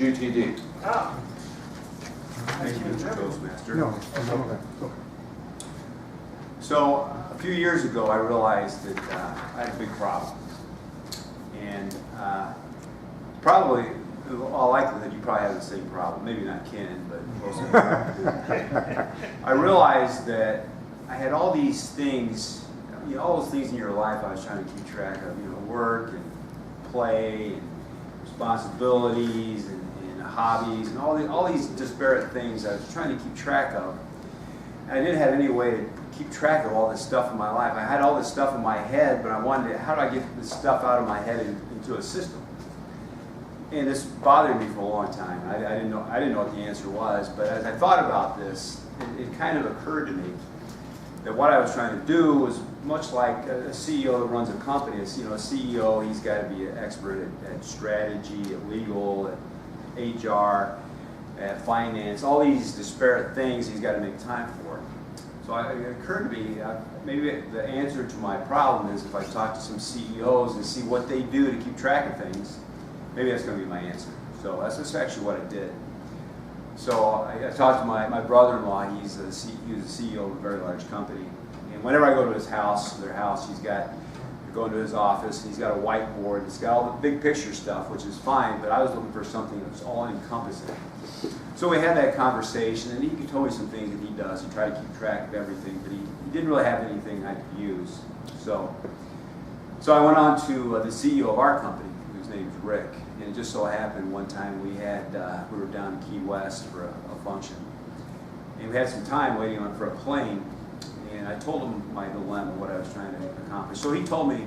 GTD. Ah. Thank you, Mr. Toastmaster. No, okay. So a few years ago, I realized that I had a big problem, and probably, in all likelihood, you probably have the same problem. Maybe not Ken, but most of you. I realized that I had all these things, all those things in your life I was trying to keep track of. Work and play and responsibilities and hobbies and all these disparate things I was trying to keep track of. And I didn't have any way to keep track of all this stuff in my life. I had all this stuff in my head, but I wanted to, how do I get this stuff out of my head into a system? And this bothered me for a long time. I didn't know what the answer was, but as I thought about this, it kind of occurred to me that what I was trying to do was much like a CEO that runs a company. A CEO, he's got to be an expert at strategy, at legal, at HR, at finance, all these disparate things he's got to make time for. So it occurred to me, maybe the answer to my problem is if I talk to some CEOs and see what they do to keep track of things, maybe that's going to be my answer. So that's actually what I did. So I talked to my brother-in-law. He was the CEO of a very large company. And whenever I go to his house, he's got, go into his office, and he's got a whiteboard. It's got all the big picture stuff, which is fine, but I was looking for something that was all-encompassing. So we had that conversation, and he told me some things that he does. He tried to keep track of everything, but he didn't really have anything I could use. So I went on to the CEO of our company, whose name is Rick. And it just so happened one time we were down in Key West for a function. And we had some time waiting for a plane. And I told him my dilemma, what I was trying to accomplish. So he told me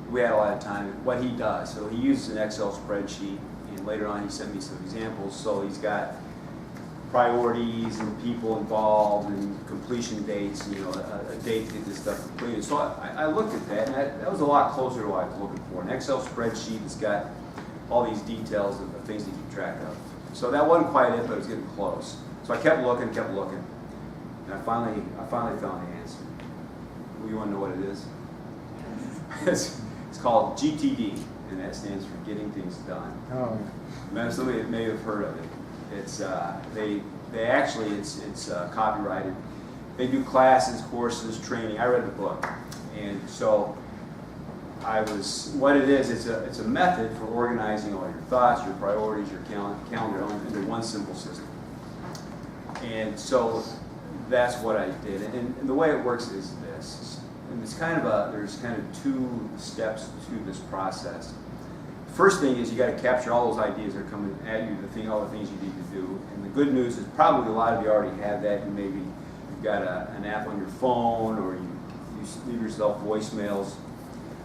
we had a lot of time, what he does. So he uses an Excel spreadsheet. And later on he sent me some examples. So he's got priorities and people involved and completion dates, a date to get this stuff completed. So I looked at that, and that was a lot closer to what I was looking for. An Excel spreadsheet that's got all these details of things to keep track of. So that wasn't quite it, but it was getting close. So I kept looking, and I finally found the answer. You want to know what it is? It's called GTD, and that stands for Getting Things Done. Oh. Somebody may have heard of it. It's it's copyrighted. They do classes, courses, training. I read the book, and so what it is, it's a method for organizing all your thoughts, your priorities, your calendar into one simple system. And so that's what I did. And the way it works is this. And there's kind of two steps to this process. First thing is you got to capture all those ideas that are coming at you, all the things you need to do. And the good news is probably a lot of you already have that. And maybe you've got an app on your phone, or you leave yourself voicemails.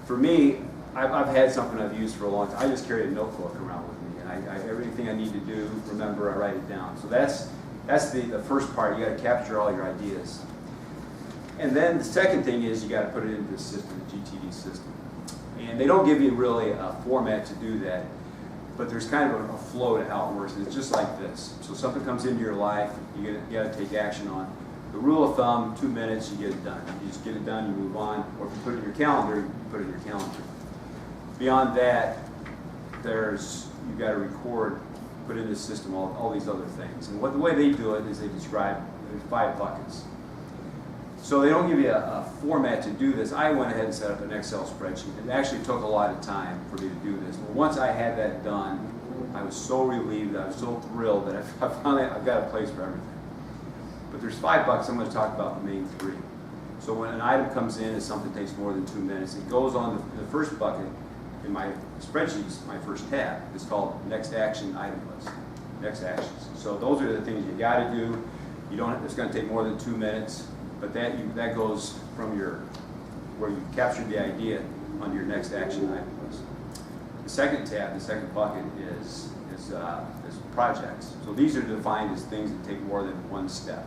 For me, I've had something I've used for a long time. I just carry a notebook around with me, and everything I need to do, remember, I write it down. So that's the first part. You got to capture all your ideas. And then the second thing is you got to put it into the system, the GTD system. And they don't give you really a format to do that, but there's kind of a flow to how it works. And it's just like this. So something comes into your life, you got to take action on. The rule of thumb, 2 minutes, you get it done. You just get it done, you move on. Or if you put it in your calendar, you put it in your calendar. Beyond that, you've got to record, put in the system all these other things. And the way they do it is they describe there's 5 buckets. So they don't give you a format to do this. I went ahead and set up an Excel spreadsheet. It actually took a lot of time for me to do this. But once I had that done, I was so relieved, I was so thrilled that I've got a place for everything. But there's 5 buckets. I'm going to talk about the main 3. So when an item comes in and something takes more than 2 minutes, it goes on the first bucket in my spreadsheet, my first tab. It's called Next Action Item List. Next actions. So those are the things you got to do. It's going to take more than 2 minutes. But that goes from where you captured the idea on your next action item list. The second tab, the second bucket is projects. So these are defined as things that take more than one step.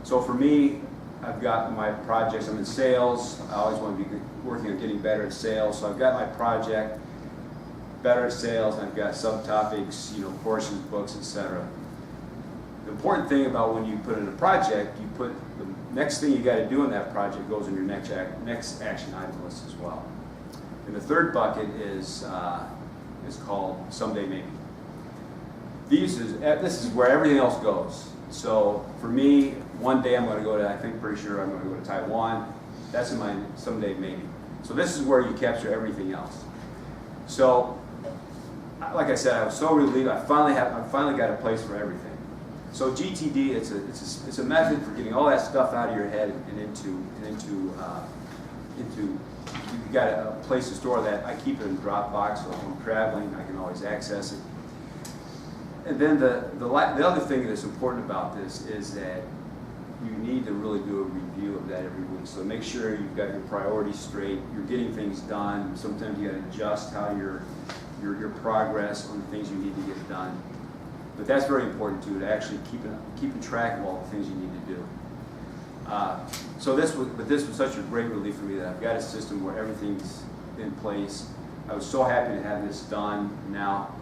So for me, I've got my projects. I'm in sales. I always want to be working on getting better at sales. So I've got my project, better at sales, and I've got subtopics, courses, books, etc. The important thing about when you put in a project, you put the next thing you got to do in that project goes in your next action item list as well. And the third bucket is called Someday Maybe. This is where everything else goes. So for me, one day I'm going to go to, I think pretty sure I'm going to go to Taiwan. That's in my, someday maybe. So this is where you capture everything else. So, like I said, I was so relieved. I finally got a place for everything. So GTD, it's a method for getting all that stuff out of your head and into you got a place to store that. I keep it in Dropbox, so if I'm traveling, I can always access it. And then the other thing that's important about this is that you need to really do a review of that every week. So make sure you've got your priorities straight, you're getting things done. Sometimes you got to adjust how your progress on the things you need to get done. But that's very important too, to actually keeping track of all the things you need to do. So this was such a great relief for me that I've got a system where everything's in place. I was so happy to have this done. Now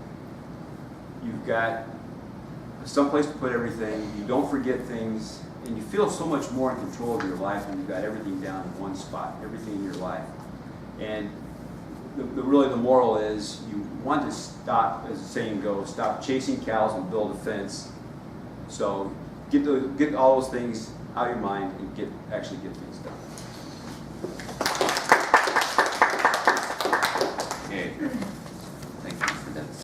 you've got some place to put everything. You don't forget things, and you feel so much more in control of your life when you've got everything down in one spot, everything in your life. And really the moral is you want to stop, as the saying goes, stop chasing cows and build a fence. So get all those things out of your mind and actually get things done.